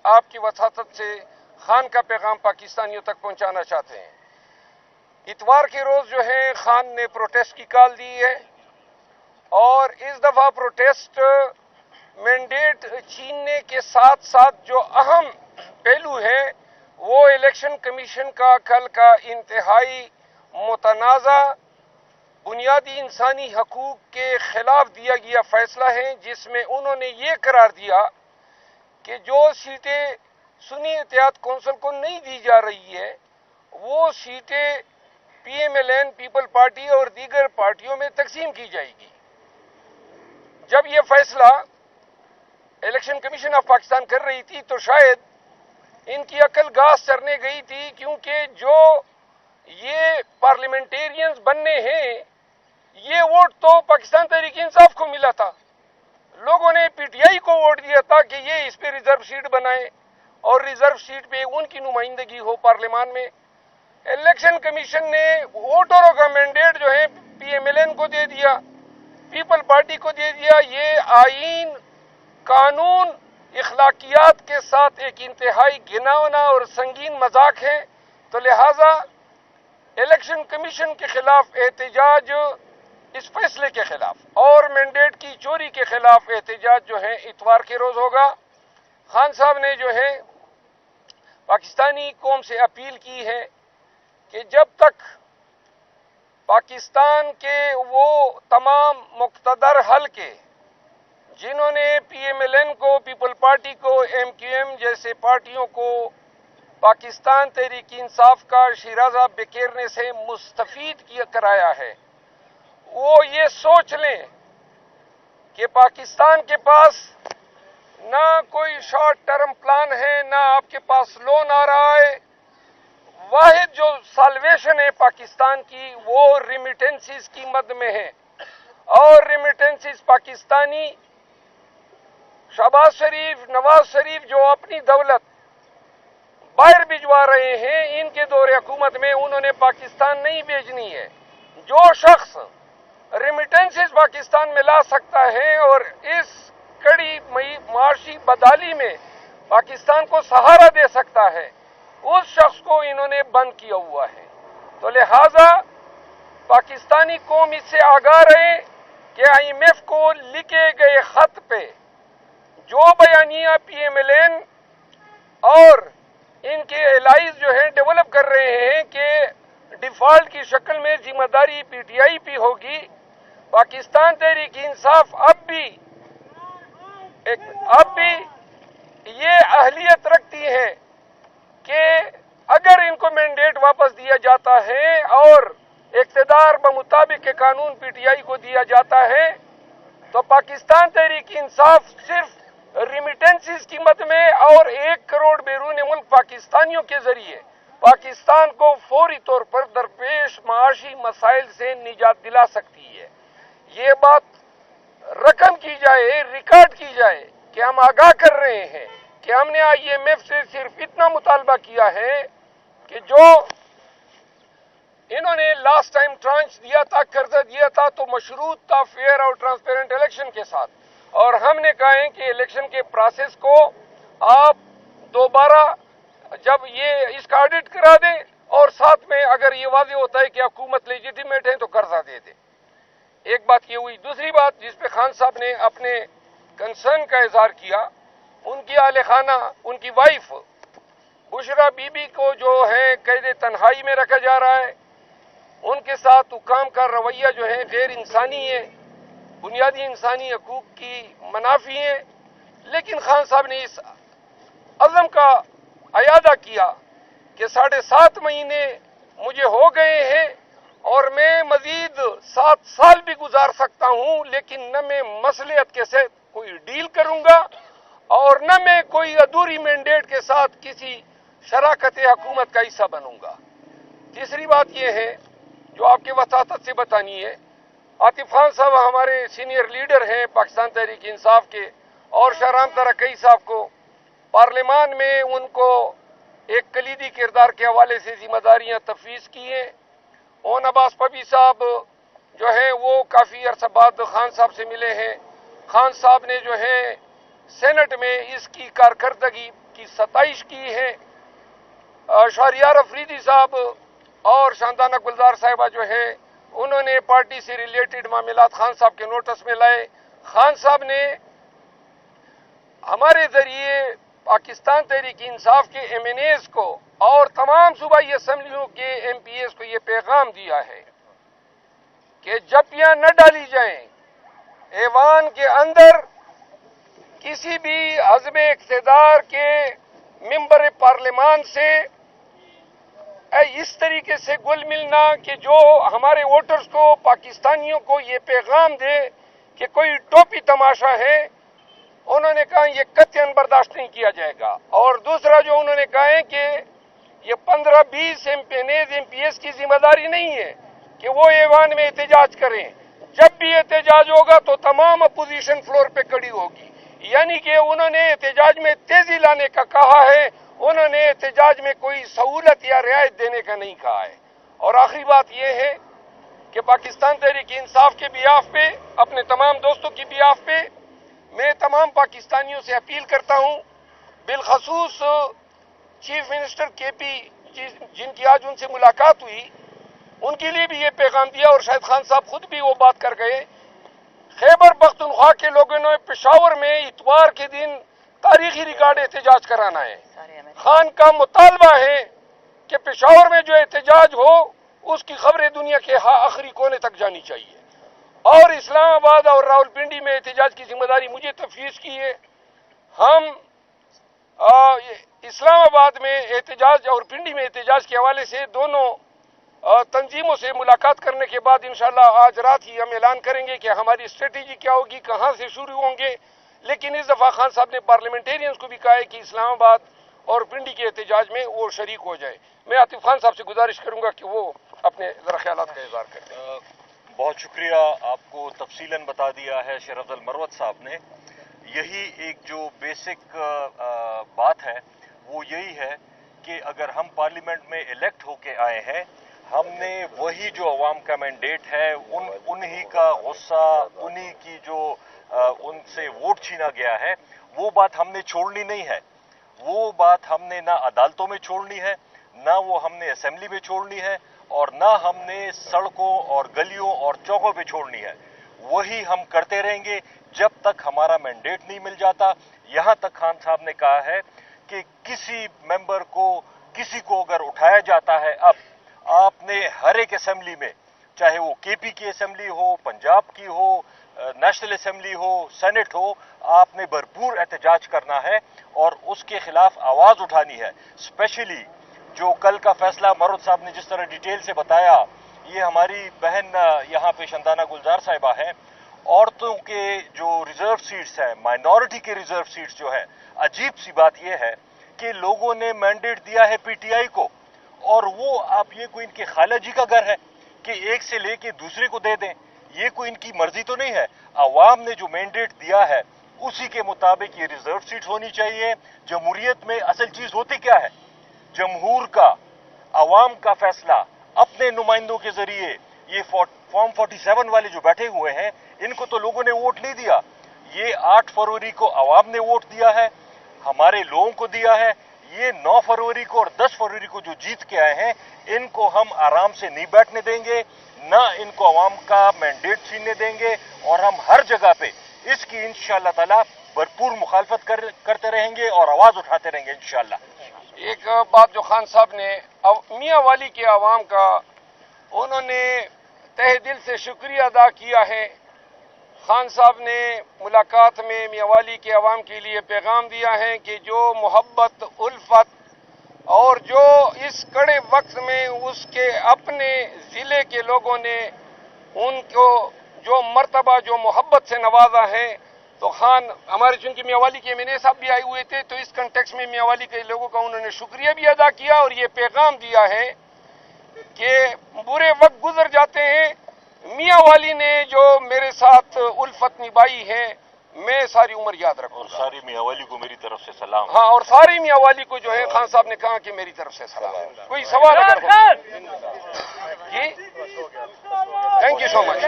آپ کی وساطت سے خان کا پیغام پاکستانیوں تک پہنچانا چاہتے ہیں۔ اتوار کے روز جو ہے خان نے پروٹیسٹ کی کال دی ہے، اور اس دفعہ پروٹیسٹ مینڈیٹ چھیننے کے ساتھ ساتھ جو اہم پہلو ہے وہ الیکشن کمیشن کا کل کا انتہائی متنازع بنیادی انسانی حقوق کے خلاف دیا گیا فیصلہ ہے، جس میں انہوں نے یہ قرار دیا کہ جو سیٹیں سنی اتحاد کونسل کو نہیں دی جا رہی ہے وہ سیٹیں P M L N people party اور دیگر پارٹیوں میں تقسیم کی جائے گی۔ جب یہ فیصلہ الیکشن کمیشن آف پاکستان کر رہی تھی تو شاید ان کی عقل گھاس چرنے گئی تھی، کیونکہ جو یہ پارلیمنٹیرینز بننے ہیں یہ ووٹ تو پاکستان تحریک انصاف کو ملا تھا۔ لوگوں نے پی ٹی آئی کو ووٹ دیا تھا کہ یہ اس پہ ریزرو سیٹ بنائے اور ریزرو سیٹ پہ ان کی نمائندگی ہو پارلیمان میں۔ الیکشن کمیشن نے ووٹروں کا مینڈیٹ جو ہے پی ایم ایل این کو دے دیا، پیپل پارٹی کو دے دیا۔ یہ آئین، قانون، اخلاقیات کے ساتھ ایک انتہائی گھناؤنا اور سنگین مذاق ہے۔ تو لہذا الیکشن کمیشن کے خلاف احتجاج، اس فیصلے کے خلاف اور مینڈیٹ کی چوری کے خلاف احتجاج جو ہے اتوار کے روز ہوگا۔ خان صاحب نے جو ہے پاکستانی قوم سے اپیل کی ہے کہ جب تک پاکستان کے وہ تمام مقتدر حلقے جنہوں نے پی ایم ایل این کو، پیپل پارٹی کو، ایم کیو ایم جیسے پارٹیوں کو پاکستان تحریک انصاف کا شیرازہ بکھیرنے سے مستفید کرایا ہے، وہ یہ سوچ لیں کہ پاکستان کے پاس نہ کوئی شارٹ ٹرم پلان ہے، نہ آپ کے پاس لون آ رہا ہے۔ واحد جو سالویشن ہے پاکستان کی وہ ریمیٹنسز کی مد میں ہے، اور ریمیٹنسز پاکستانی شہباز شریف، نواز شریف جو اپنی دولت باہر بھجوا رہے ہیں، ان کے دور حکومت میں انہوں نے پاکستان نہیں بھیجنی ہے۔ جو شخص ریمیٹنسز پاکستان میں لا سکتا ہے اور اس کڑی معاشی بدحالی میں پاکستان کو سہارا دے سکتا ہے، اس شخص کو انہوں نے بند کیا ہوا ہے۔ تو لہذا پاکستانی قوم اس سے آگاہ رہے کہ آئی ایم ایف کو لکھے گئے خط پہ جو بیانیہ پی ایم ایل این اور ان کے الائز جو ہیں ڈیولپ کر رہے ہیں کہ ڈیفالٹ کی شکل میں ذمہ داری پی ٹی آئی پہ ہوگی، پاکستان تحریک انصاف اب بھی یہ اہلیت رکھتی ہے کہ اگر ان کو مینڈیٹ واپس دیا جاتا ہے اور اقتدار بمطابق کے قانون پی ٹی آئی کو دیا جاتا ہے تو پاکستان تحریک انصاف صرف ریمیٹنسز کی مد میں اور 1 کروڑ بیرون ملک پاکستانیوں کے ذریعے پاکستان کو فوری طور پر درپیش معاشی مسائل سے نجات دلا سکتی ہے۔ یہ بات رقم کی جائے، ریکارڈ کی جائے کہ ہم آگاہ کر رہے ہیں کہ ہم نے آئی ایم ایف سے صرف اتنا مطالبہ کیا ہے کہ جو انہوں نے لاسٹ ٹائم ٹرانچ دیا تھا، قرضہ دیا تھا، تو مشروط تھا فیئر اور ٹرانسپیرنٹ الیکشن کے ساتھ، اور ہم نے کہا ہے کہ الیکشن کے پروسیس کو آپ دوبارہ جب یہ اس کا آڈٹ کرا دیں اور ساتھ میں اگر یہ واضح ہوتا ہے کہ حکومت لیجیٹیمیٹ ہے تو قرضہ دے دیں۔ ایک بات یہ ہوئی۔ دوسری بات جس پہ خان صاحب نے اپنے کنسرن کا اظہار کیا، ان کی اہل خانہ، ان کی وائف بشرا بی بی کو جو ہے قید تنہائی میں رکھا جا رہا ہے، ان کے ساتھ حکام کا رویہ جو ہے غیر انسانی ہے، بنیادی انسانی حقوق کی منافی ہے۔ لیکن خان صاحب نے اس عزم کا اعادہ کیا کہ 7.5 مہینے مجھے ہو گئے ہیں اور میں مزید 7 سال بھی گزار سکتا ہوں، لیکن نہ میں مصلحت کے ساتھ کوئی ڈیل کروں گا اور نہ میں کوئی ادھوری مینڈیٹ کے ساتھ کسی شراکت حکومت کا حصہ بنوں گا۔ تیسری بات یہ ہے جو آپ کے وساطت سے بتانی ہے، عاطف خان صاحب ہمارے سینئر لیڈر ہیں پاکستان تحریک انصاف کے، اور شاہ رام ترقی صاحب کو پارلیمان میں ان کو ایک کلیدی کردار کے حوالے سے ذمہ داریاں تفویض کی ہیں۔ اون عباس پبی صاحب جو ہیں وہ کافی عرصہ بعد خان صاحب سے ملے ہیں۔ خان صاحب نے جو ہے سینٹ میں اس کی کارکردگی کی ستائش کی ہے. شہریار افریدی صاحب اور شاندانہ گلزار صاحبہ جو ہے انہوں نے پارٹی سے ریلیٹڈ معاملات خان صاحب کے نوٹس میں لائے. خان صاحب نے ہمارے ذریعے پاکستان تحریک انصاف کے ایم این ایز کو اور تمام صوبائی اسمبلیوں کے ایم پی ایز کو یہ پیغام دیا ہے کہ جپیاں نہ ڈالی جائیں. ایوان کے اندر کسی بھی عزم اقتدار کے ممبر پارلیمان سے اس طریقے سے گل ملنا کہ جو ہمارے ووٹرز کو پاکستانیوں کو یہ پیغام دے کہ کوئی ٹوپی تماشا ہے، انہوں نے کہا یہ قطعاً برداشت نہیں کیا جائے گا. اور دوسرا جو انہوں نے کہا ہے کہ یہ 15-20 ایم پی ایس کی ذمہ داری نہیں ہے کہ وہ ایوان میں احتجاج کریں. جب بھی احتجاج ہوگا تو تمام اپوزیشن فلور پہ کھڑی ہوگی. یعنی کہ انہوں نے احتجاج میں تیزی لانے کا کہا ہے، انہوں نے احتجاج میں کوئی سہولت یا رعایت دینے کا نہیں کہا ہے. اور آخری بات یہ ہے کہ پاکستان تحریک انصاف کے بیاف پہ، اپنے تمام دوستوں کی بیاف پہ میں تمام پاکستانیوں سے اپیل کرتا ہوں، بالخصوص چیف منسٹر کے پی جن کی آج ان سے ملاقات ہوئی، ان کے لیے بھی یہ پیغام دیا اور شاہد خان صاحب خود بھی وہ بات کر گئے. خیبر پختونخوا کے لوگوں نے پشاور میں اتوار کے دن تاریخی ریکارڈ احتجاج کرانا ہے. خان کا مطالبہ ہے کہ پشاور میں جو احتجاج ہو اس کی خبریں دنیا کے آخری کونے تک جانی چاہیے. اور اسلام آباد اور راولپنڈی میں احتجاج کی ذمہ داری مجھے تفویض کی ہے. ہم اسلام آباد میں احتجاج اور پنڈی میں احتجاج کے حوالے سے دونوں تنظیموں سے ملاقات کرنے کے بعد انشاءاللہ آج رات ہی ہم اعلان کریں گے کہ ہماری اسٹریٹجی کیا ہوگی، کہاں سے شروع ہوں گے. لیکن اس دفعہ خان صاحب نے پارلیمنٹیرینز کو بھی کہا ہے کہ اسلام آباد اور پنڈی کے احتجاج میں وہ شریک ہو جائے. میں عاطف خان صاحب سے گزارش کروں گا کہ وہ اپنے ذرا خیالات کا اظہار کریں. بہت شکریہ، آپ کو تفصیلاً بتا دیا ہے شیر افضل مروت صاحب نے. یہی ایک جو بیسک بات ہے وہ یہی ہے کہ اگر ہم پارلیمنٹ میں الیکٹ ہو کے آئے ہیں، ہم نے وہی جو عوام کا مینڈیٹ ہے، انہی کا غصہ، انہی کی جو ان سے ووٹ چھینا گیا ہے، وہ بات ہم نے چھوڑنی نہیں ہے. وہ بات ہم نے نہ عدالتوں میں چھوڑنی ہے، نہ وہ ہم نے اسمبلی میں چھوڑنی ہے، اور نہ ہم نے سڑکوں اور گلیوں اور چوکوں پہ چھوڑنی ہے. وہی ہم کرتے رہیں گے جب تک ہمارا مینڈیٹ نہیں مل جاتا. یہاں تک خان صاحب نے کہا ہے کہ کسی ممبر کو، کسی کو اگر اٹھایا جاتا ہے، اب آپ نے ہر ایک اسمبلی میں، چاہے وہ کے پی کی اسمبلی ہو، پنجاب کی ہو، نیشنل اسمبلی ہو، سینٹ ہو، آپ نے بھرپور احتجاج کرنا ہے اور اس کے خلاف آواز اٹھانی ہے. اسپیشلی جو کل کا فیصلہ مروت صاحب نے جس طرح ڈیٹیل سے بتایا، یہ ہماری بہن یہاں پہ شاندانہ گلزار صاحبہ ہیں، عورتوں کے جو ریزرو سیٹس ہیں، مائنورٹی کے ریزرو سیٹس جو ہیں، عجیب سی بات یہ ہے کہ لوگوں نے مینڈیٹ دیا ہے پی ٹی آئی کو، اور وہ آپ یہ کوئی ان کے خالہ جی کا گھر ہے کہ ایک سے لے کے دوسرے کو دے دیں؟ یہ کوئی ان کی مرضی تو نہیں ہے. عوام نے جو مینڈیٹ دیا ہے اسی کے مطابق یہ ریزرو سیٹ ہونی چاہیے. جمہوریت میں اصل چیز ہوتی کیا ہے؟ جمہور کا، عوام کا فیصلہ اپنے نمائندوں کے ذریعے. یہ فارم 47 والے جو بیٹھے ہوئے ہیں، ان کو تو لوگوں نے ووٹ نہیں دیا. یہ 8 فروری کو عوام نے ووٹ دیا ہے، ہمارے لوگوں کو دیا ہے. یہ 9 فروری کو اور 10 فروری کو جو جیت کے آئے ہیں، ان کو ہم آرام سے نہیں بیٹھنے دیں گے، نہ ان کو عوام کا مینڈیٹ چھیننے دیں گے. اور ہم ہر جگہ پہ اس کی انشاءاللہ تعالی بھرپور مخالفت کرتے رہیں گے اور آواز اٹھاتے رہیں گے انشاءاللہ. ایک بات جو خان صاحب نے میاں والی کے عوام کا، انہوں نے تہ دل سے شکریہ ادا کیا ہے. خان صاحب نے ملاقات میں میاں والی کے عوام کے لیے پیغام دیا ہے کہ جو محبت، الفت اور جو اس کڑے وقت میں اس کے اپنے ضلع کے لوگوں نے ان کو جو مرتبہ، جو محبت سے نوازا ہے، تو خان ہمارے چونکہ میاں والی کے ایم این اے صاحب بھی آئے ہوئے تھے، تو اس کنٹیکس میں میاں والی کے لوگوں کا انہوں نے شکریہ بھی ادا کیا اور یہ پیغام دیا ہے کہ برے وقت گزر جاتے ہیں، میاں والی نے جو میرے ساتھ الفت نبھائی ہے، میں ساری عمر یاد رکھوں گا. ساری میاں والی کو میری طرف سے سلام. ہاں، اور ساری میاں والی کو جو ہے خان صاحب نے کہا کہ میری طرف سے سلام. کوئی سوال اگر ہو؟ جی، تھینک یو سو مچ.